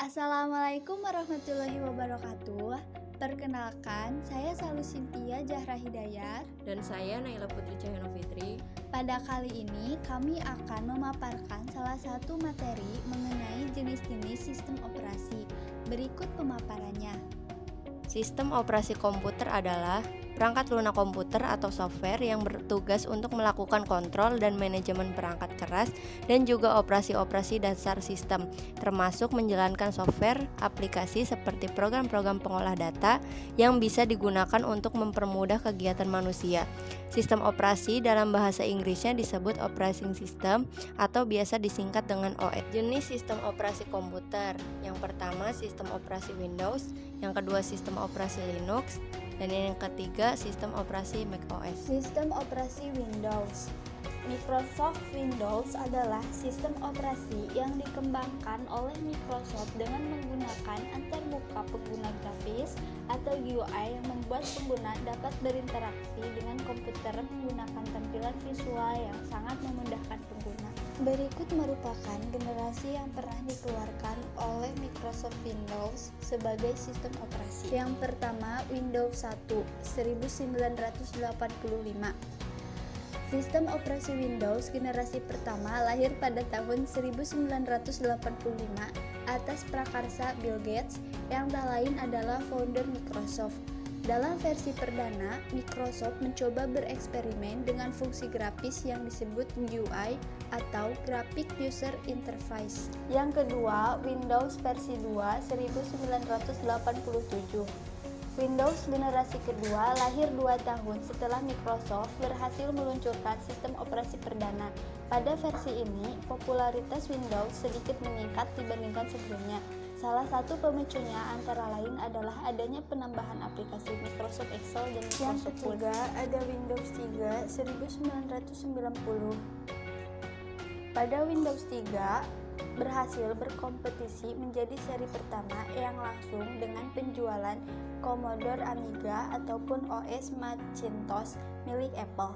Assalamualaikum warahmatullahi wabarakatuh. Perkenalkan, saya Salu Cynthia Zahra Hidayat. Dan saya Naila Putri Cahyono Fitri. Pada kali ini kami akan memaparkan salah satu materi mengenai jenis-jenis sistem operasi. Berikut pemaparannya. Sistem operasi komputer adalah perangkat lunak komputer atau software yang bertugas untuk melakukan kontrol dan manajemen perangkat keras dan juga operasi-operasi dasar sistem, termasuk menjalankan software aplikasi seperti program-program pengolah data yang bisa digunakan untuk mempermudah kegiatan manusia. Sistem operasi dalam bahasa Inggrisnya disebut operating system atau biasa disingkat dengan OS. Jenis sistem operasi komputer: yang pertama sistem operasi Windows, yang kedua sistem operasi Linux, dan yang ketiga sistem operasi macOS. Sistem operasi Windows. Microsoft Windows adalah sistem operasi yang dikembangkan oleh Microsoft dengan menggunakan antarmuka pengguna grafis atau GUI yang membuat pengguna dapat berinteraksi dengan komputer menggunakan tampilan visual yang sangat memudahkan pengguna. Berikut merupakan generasi yang pernah dikeluarkan oleh Microsoft Windows sebagai sistem operasi. Yang pertama, Windows 1 1985. Sistem operasi Windows generasi pertama lahir pada tahun 1985 atas prakarsa Bill Gates yang tak lain adalah founder Microsoft. Dalam versi perdana, Microsoft mencoba bereksperimen dengan fungsi grafis yang disebut GUI atau Graphic User Interface. Yang kedua, Windows versi 2 1987. Windows generasi kedua lahir 2 tahun setelah Microsoft berhasil meluncurkan sistem operasi perdana. Pada versi ini, popularitas Windows sedikit meningkat dibandingkan sebelumnya. Salah satu pemicunya antara lain adalah adanya penambahan aplikasi Microsoft Excel dan Microsoft Word. Yang ketiga, ada Windows 3 1990. Pada Windows 3, berhasil berkompetisi menjadi seri pertama yang langsung dengan penjualan Commodore Amiga ataupun OS Macintosh milik Apple.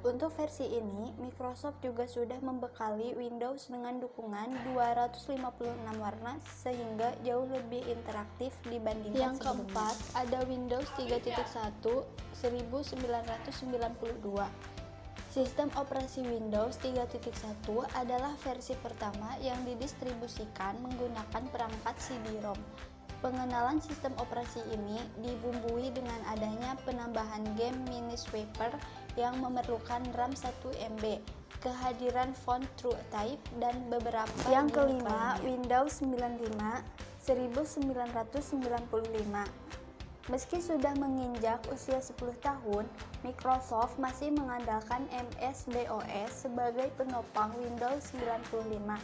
Untuk versi ini, Microsoft juga sudah membekali Windows dengan dukungan 256 warna sehingga jauh lebih interaktif dibandingkan yang sebelumnya. Yang keempat, ada Windows 3.1 1992. Sistem operasi Windows 3.1 adalah versi pertama yang didistribusikan menggunakan perangkat CD-ROM. Pengenalan sistem operasi ini dibumbui dengan adanya penambahan game Minesweeper yang memerlukan RAM 1 MB, kehadiran font TrueType, dan beberapa yang kelima, Windows 95 1995. Meski sudah menginjak usia 10 tahun, Microsoft masih mengandalkan MS-DOS sebagai penopang Windows 95.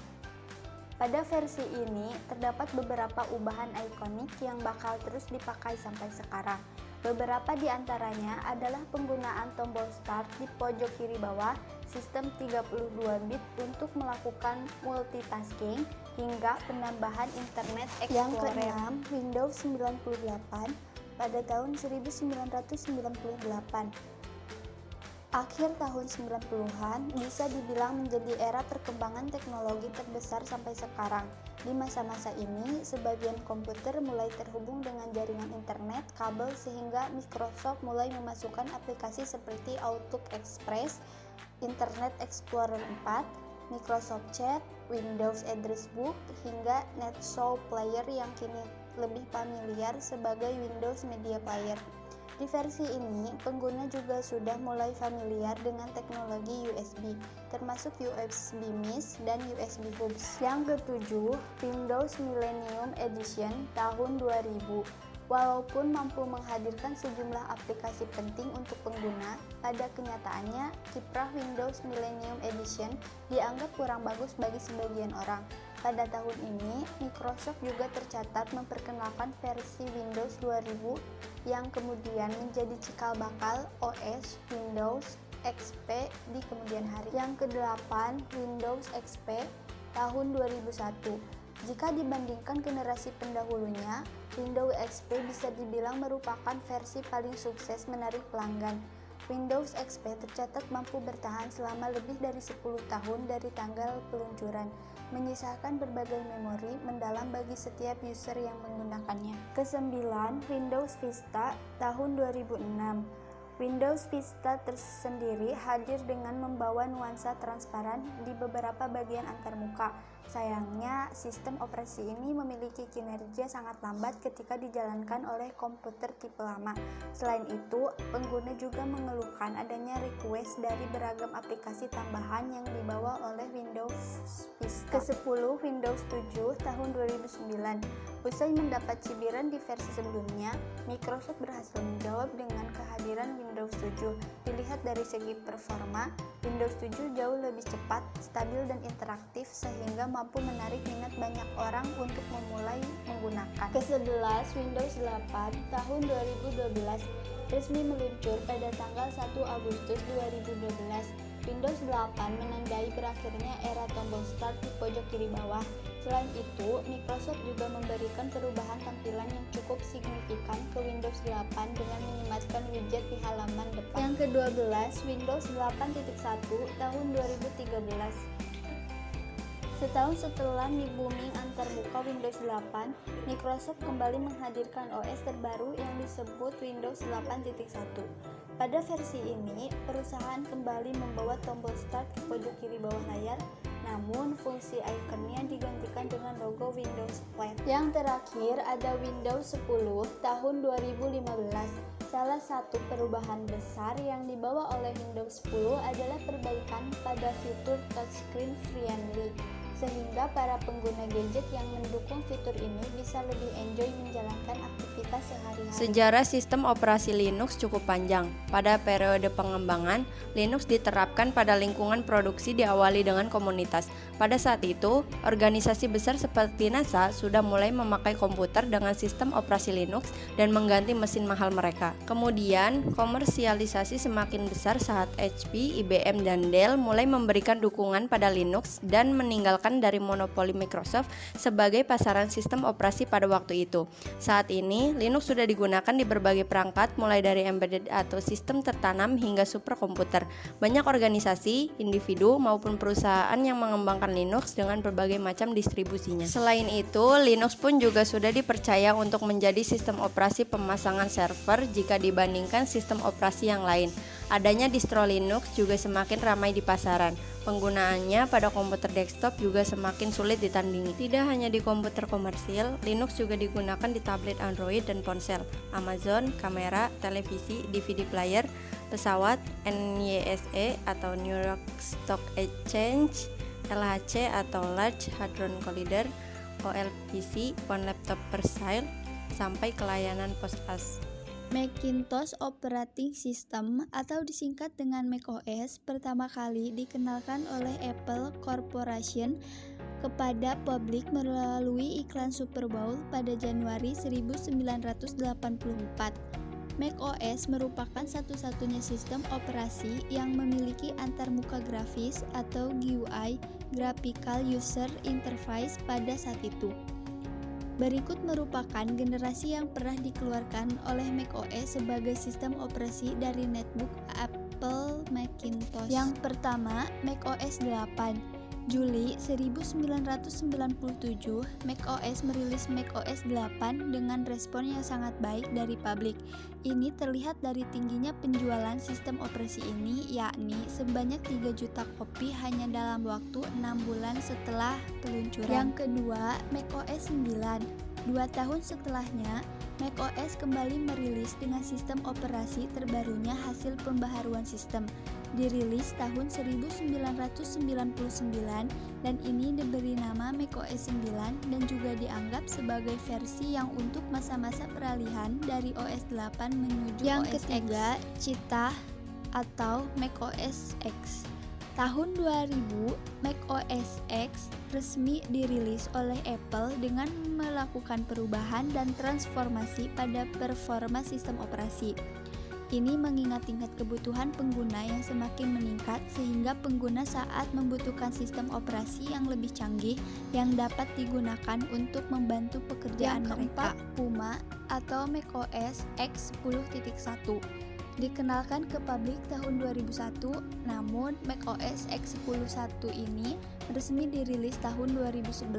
Pada versi ini, terdapat beberapa ubahan ikonik yang bakal terus dipakai sampai sekarang. Beberapa di antaranya adalah penggunaan tombol Start di pojok kiri bawah, sistem 32 bit untuk melakukan multitasking, hingga penambahan Internet Explorer. Yang keenam, Windows 98 pada tahun 1998. Akhir tahun 90-an bisa dibilang menjadi era perkembangan teknologi terbesar sampai sekarang. Di masa-masa ini, sebagian komputer mulai terhubung dengan jaringan internet kabel sehingga Microsoft mulai memasukkan aplikasi seperti Outlook Express, Internet Explorer 4, Microsoft Chat, Windows Address Book, hingga NetShow Player yang kini lebih familiar sebagai Windows Media Player. Di versi ini, pengguna juga sudah mulai familiar dengan teknologi USB, termasuk USB Miss dan USB Hubs. Yang ketujuh, Windows Millennium Edition tahun 2000. Walaupun mampu menghadirkan sejumlah aplikasi penting untuk pengguna, pada kenyataannya, kiprah Windows Millennium Edition dianggap kurang bagus bagi sebagian orang. Pada tahun ini, Microsoft juga tercatat memperkenalkan versi Windows 2000 yang kemudian menjadi cikal bakal OS Windows XP di kemudian hari. Yang kedelapan, Windows XP tahun 2001. Jika dibandingkan generasi pendahulunya, Windows XP bisa dibilang merupakan versi paling sukses menarik pelanggan. Windows XP tercatat mampu bertahan selama lebih dari 10 tahun dari tanggal peluncuran. menyisakan berbagai memori mendalam bagi setiap user yang menggunakannya. Kesembilan, Windows Vista tahun 2006. Windows Vista tersendiri hadir dengan membawa nuansa transparan di beberapa bagian antarmuka. Sayangnya, sistem operasi ini memiliki kinerja sangat lambat ketika dijalankan oleh komputer tipe lama. Selain itu, pengguna juga mengeluhkan adanya request dari beragam aplikasi tambahan yang dibawa oleh Windows Vista. Ke-10, Windows 7 tahun 2009. Usai mendapat cibiran di versi sebelumnya, Microsoft berhasil menjawab dengan kehadiran Windows 7. Dilihat dari segi performa, Windows 7 jauh lebih cepat, stabil, dan interaktif sehingga mampu menarik minat banyak orang untuk memulai menggunakan. Ke-11, Windows 8 tahun 2012 resmi meluncur pada tanggal 1 Agustus 2012. Windows 8 menandai berakhirnya era tombol Start di pojok kiri bawah. Selain itu, Microsoft juga memberikan perubahan tampilan yang cukup signifikan ke Windows 8 dengan menyematkan widget di halaman depan. Yang ke-12, Windows 8.1 tahun 2013. Setahun setelah booming antarmuka Windows 8, Microsoft kembali menghadirkan OS terbaru yang disebut Windows 8.1. Pada versi ini, perusahaan kembali membawa tombol Start di pojok kiri bawah layar, namun fungsi ikonnya digantikan dengan logo Windows Flat. Yang terakhir ada Windows 10 tahun 2015. Salah satu perubahan besar yang dibawa oleh Windows 10 adalah perbaikan pada fitur touchscreen friendly, sehingga para pengguna gadget yang mendukung fitur ini bisa lebih enjoy menjalankan aktivitas sehari-hari. Sejarah sistem operasi Linux cukup panjang. Pada periode pengembangan, Linux diterapkan pada lingkungan produksi diawali dengan komunitas. Pada saat itu, organisasi besar seperti NASA sudah mulai memakai komputer dengan sistem operasi Linux dan mengganti mesin mahal mereka. Kemudian, komersialisasi semakin besar saat HP, IBM, dan Dell mulai memberikan dukungan pada Linux dan meninggalkan dari monopoli Microsoft sebagai pasaran sistem operasi pada waktu itu. Saat ini, Linux sudah digunakan di berbagai perangkat mulai dari embedded atau sistem tertanam hingga superkomputer. Banyak organisasi, individu, maupun perusahaan yang mengembangkan Linux dengan berbagai macam distribusinya. Selain itu, Linux pun juga sudah dipercaya untuk menjadi sistem operasi pemasangan server jika dibandingkan sistem operasi yang lain. Adanya distro Linux juga semakin ramai di pasaran. Penggunaannya pada komputer desktop juga semakin sulit ditandingi. Tidak hanya di komputer komersil, Linux juga digunakan di tablet Android dan ponsel, Amazon, kamera, televisi, DVD player, pesawat, NYSE atau New York Stock Exchange, LHC atau Large Hadron Collider, OLPC, One Laptop Per Child, sampai ke layanan POSAS. Macintosh Operating System atau disingkat dengan macOS pertama kali dikenalkan oleh Apple Corporation kepada publik melalui iklan Super Bowl pada Januari 1984. macOS merupakan satu-satunya sistem operasi yang memiliki antarmuka grafis atau GUI (Graphical User Interface) pada saat itu. Berikut merupakan generasi yang pernah dikeluarkan oleh macOS sebagai sistem operasi dari netbook Apple Macintosh. Yang pertama, macOS 8. Juli 1997, macOS merilis macOS 8 dengan respon yang sangat baik dari publik. Ini terlihat dari tingginya penjualan sistem operasi ini, yakni sebanyak 3 juta kopi hanya dalam waktu 6 bulan setelah peluncuran. Yang kedua, macOS 9. 2 tahun setelahnya, macOS kembali merilis dengan sistem operasi terbarunya hasil pembaharuan sistem. Dirilis tahun 1999 dan ini diberi nama macOS 9 dan juga dianggap sebagai versi yang untuk masa-masa peralihan dari OS 8 menuju yang OS ketiga, X. Cheetah atau macOS X. Tahun 2000, macOS X resmi dirilis oleh Apple dengan melakukan perubahan dan transformasi pada performa sistem operasi. Ini mengingat tingkat kebutuhan pengguna yang semakin meningkat sehingga pengguna saat membutuhkan sistem operasi yang lebih canggih yang dapat digunakan untuk membantu pekerjaan mereka. Puma atau macOS X 10.1 dikenalkan ke publik tahun 2001, namun macOS X 10.1 ini resmi dirilis tahun 2011.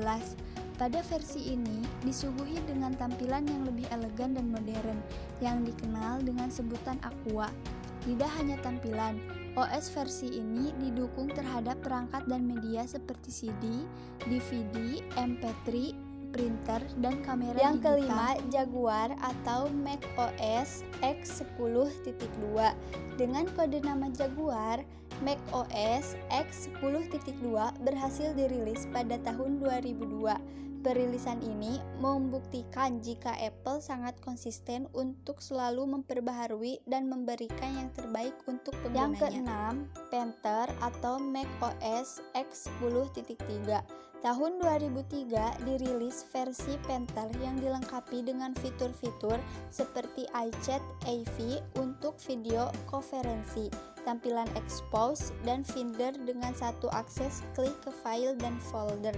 Pada versi ini disuguhi dengan tampilan yang lebih elegan dan modern, yang dikenal dengan sebutan Aqua. Tidak hanya tampilan, OS versi ini didukung terhadap perangkat dan media seperti CD, DVD, MP3, printer, dan kamera Yang digital. kelima, Jaguar atau macOS X10.2. Dengan kode nama Jaguar, macOS X10.2 berhasil dirilis pada tahun 2002. Perilisan ini membuktikan jika Apple sangat konsisten untuk selalu memperbaharui dan memberikan yang terbaik untuk penggunanya. Yang keenam, Panther atau macOS X10.3. Tahun 2003 dirilis versi Panther yang dilengkapi dengan fitur-fitur seperti iChat AV untuk video konferensi, tampilan expose, dan Finder dengan satu akses klik ke file dan folder.